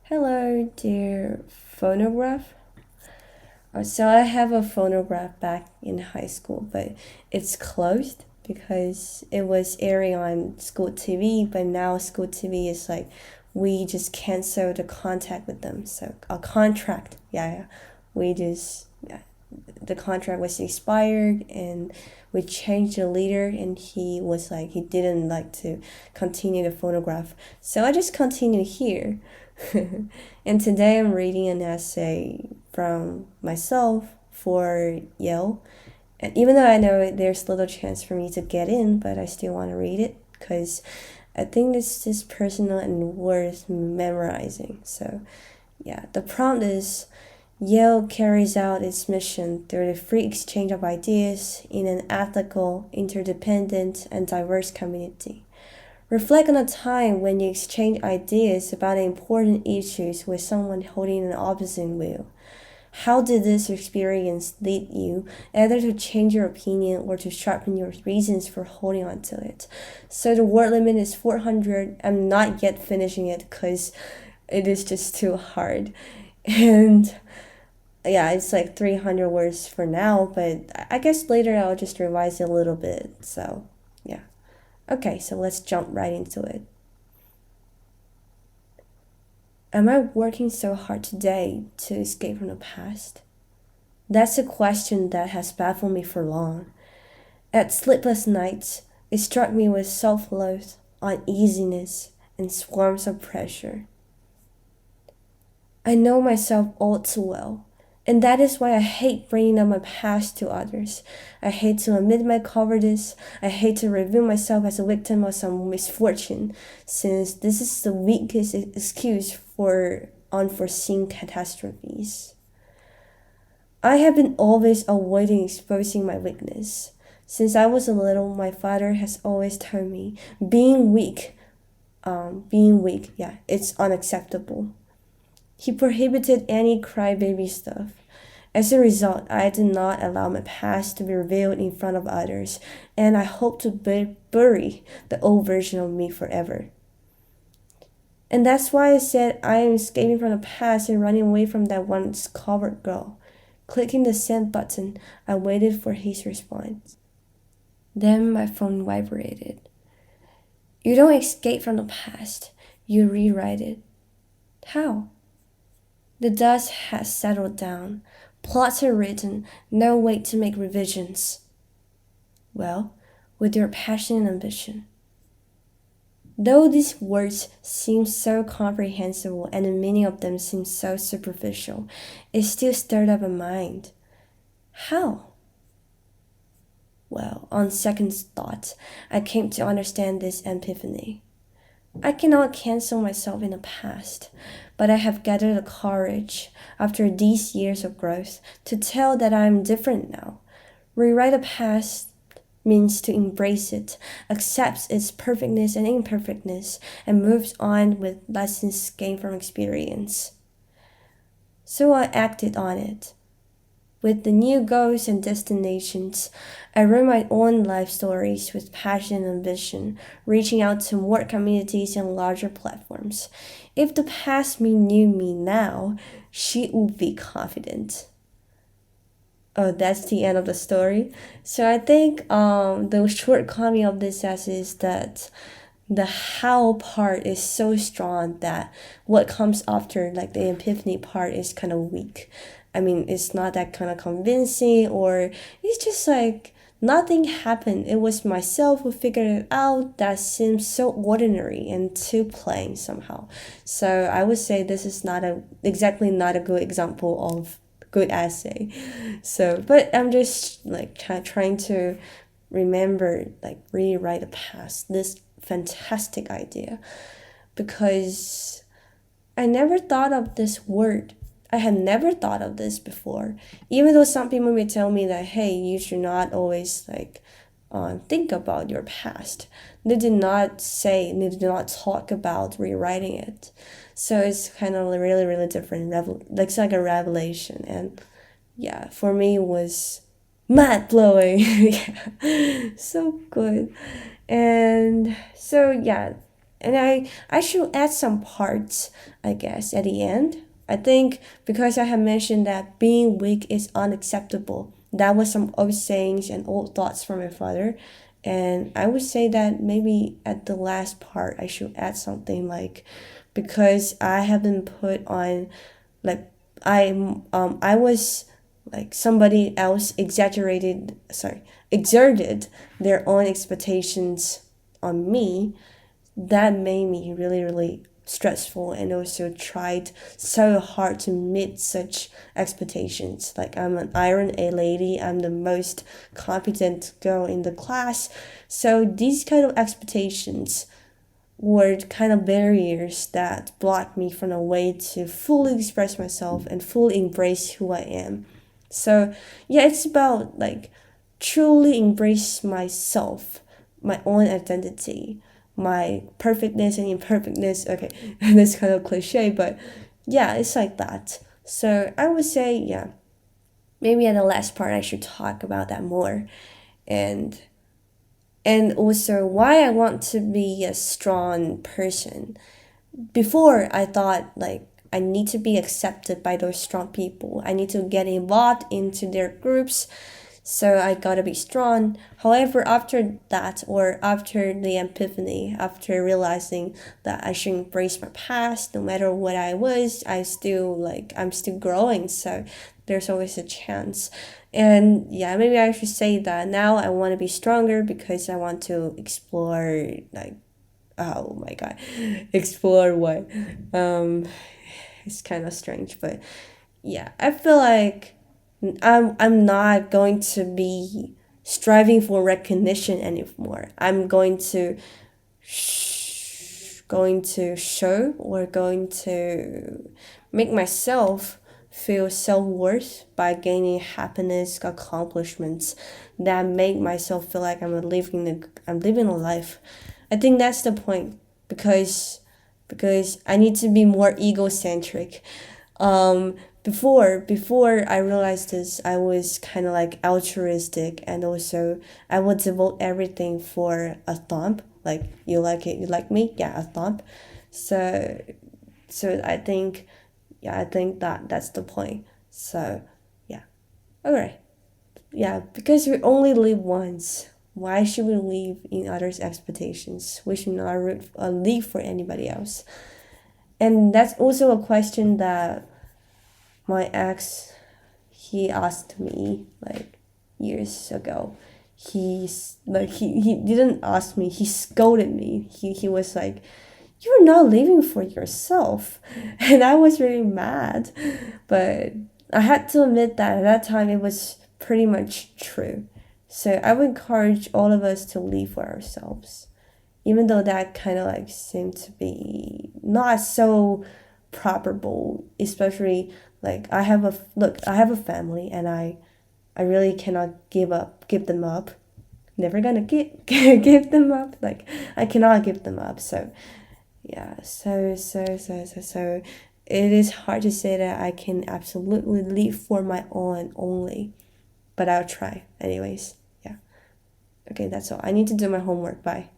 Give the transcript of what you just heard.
Hello, dear phonograph. So I have a phonograph back in high school, but it's closed because it was airing on school TV, but now school TV is like we just cancel the contact with them. So a contract, yeah. We just yeah, the contract was expired and we changed the leader and he was like he didn't like to continue the phonograph. So I just continued here. And today I'm reading an essay from myself for Yale. And even though I know there's little chance for me to get in, but I still want to read it because I think it's just personal and worth memorizing. So, yeah, the prompt is Yale carries out its mission through the free exchange of ideas in an ethical, interdependent, and diverse community. Reflect on a time when you exchanged ideas about important issues with someone holding an opposite view. How did this experience lead you either to change your opinion or to sharpen your reasons for holding on to it? So the word limit is 400. I'm not yet finishing it because it is just too hard. And yeah, it's like 300 words for now, but I guess later I'll just revise it a little bit. So, yeah. Okay, so let's jump right into it. Am I working so hard today to escape from the past? That's a question that has baffled me for long. At sleepless nights, it struck me with self-loath, uneasiness, and swarms of pressure. I know myself all too well, and that is why I hate bringing up my past to others. I hate to admit my cowardice. I hate to reveal myself as a victim of some misfortune, since this is the weakest excuse for unforeseen catastrophes. I have been always avoiding exposing my weakness. Since I was little, my father has always told me being weak, yeah, it's unacceptable. He prohibited any crybaby stuff. As a result, I did not allow my past to be revealed in front of others, and I hope to bury the old version of me forever. And that's why I said I am escaping from the past and running away from that once covered girl. Clicking the send button, I waited for his response. Then my phone vibrated. You don't escape from the past, you rewrite it. How? The dust has settled down. Plots are written, no wait to make revisions. Well, with your passion and ambition. Though these words seem so comprehensible and many of them seem so superficial, it still stirred up a mind. How? Well, on second thought, I came to understand this epiphany. I cannot cancel myself in the past, but I have gathered the courage, after these years of growth, to tell that I am different now. Rewrite the past means to embrace it, accepts its perfectness and imperfectness, and moves on with lessons gained from experience. So I acted on it. With the new goals and destinations, I wrote my own life stories with passion and ambition, reaching out to more communities and larger platforms. If the past me knew me now, she would be confident. Oh, that's the end of the story. So I think the shortcoming of this essay is that the how part is so strong that what comes after, like the epiphany part, is kind of weak. I mean, it's not that kind of convincing, or it's just like nothing happened. It was myself who figured it out. That seems so ordinary and too plain somehow. So I would say this is not a exactly not a good example of good essay. So, but I'm just like trying to remember, like rewrite the past. This fantastic idea, because I never thought of this word. I had never thought of this before. Even though some people may tell me that, hey, you should not always like think about your past. They did not say, they did not talk about rewriting it. So it's kind of really, really different. Like it's like a revelation, and yeah, for me it was mind blowing. Yeah, so good. And so yeah, And I should add some parts, I guess, at the end. I think because I have mentioned that being weak is unacceptable. That was some old sayings and old thoughts from my father. And I would say that maybe at the last part I should add something like, because I have been put on, like, I was like somebody else exerted their own expectations on me. That made me really, really stressful, and also tried so hard to meet such expectations. Like, I'm an iron A lady, I'm the most competent girl in the class. So these kind of expectations were kind of barriers that blocked me from a way to fully express myself and fully embrace who I am. So yeah, it's about like truly embrace myself, my own identity, my perfectness and imperfectness. Okay, that's kind of cliche, but yeah, it's like that. So I would say, yeah, maybe at the last part I should talk about that more. And also why I want to be a strong person. Before, I thought like I need to be accepted by those strong people. I need to get involved into their groups, so I gotta be strong. However, after that, or after the epiphany, after realizing that I should embrace my past, no matter what I was, I'm still growing. So there's always a chance. And yeah, maybe I should say that now I want to be stronger because I want to explore, like, oh my god, explore what, um it's kind of strange, but yeah, I feel like I'm not going to be striving for recognition anymore. I'm going to show, or going to make myself feel self-worth by gaining happiness, accomplishments that make myself feel like I'm living a life. I think that's the point, because I need to be more egocentric. Before I realized this, I was kind of like altruistic, and also I would devote everything for a thump. Like, you like it, you like me, yeah, a thump. So I think, yeah, I think that that's the point. So yeah, all right, yeah, because we only live once. Why should we live in others' expectations? We should not live for anybody else. And that's also a question that my ex, he asked me like years ago. He didn't ask me, he scolded me. He was like, "You're not living for yourself." And I was really mad. But I had to admit that at that time it was pretty much true. So I would encourage all of us to live for ourselves, even though that kind of like seemed to be not so probable, especially like I have a family, and I really cannot give them up. Never gonna give them up. Like, I cannot give them up. So yeah, so it is hard to say that I can absolutely live for my own only, but I'll try anyways. Yeah. Okay, that's all. I need to do my homework. Bye.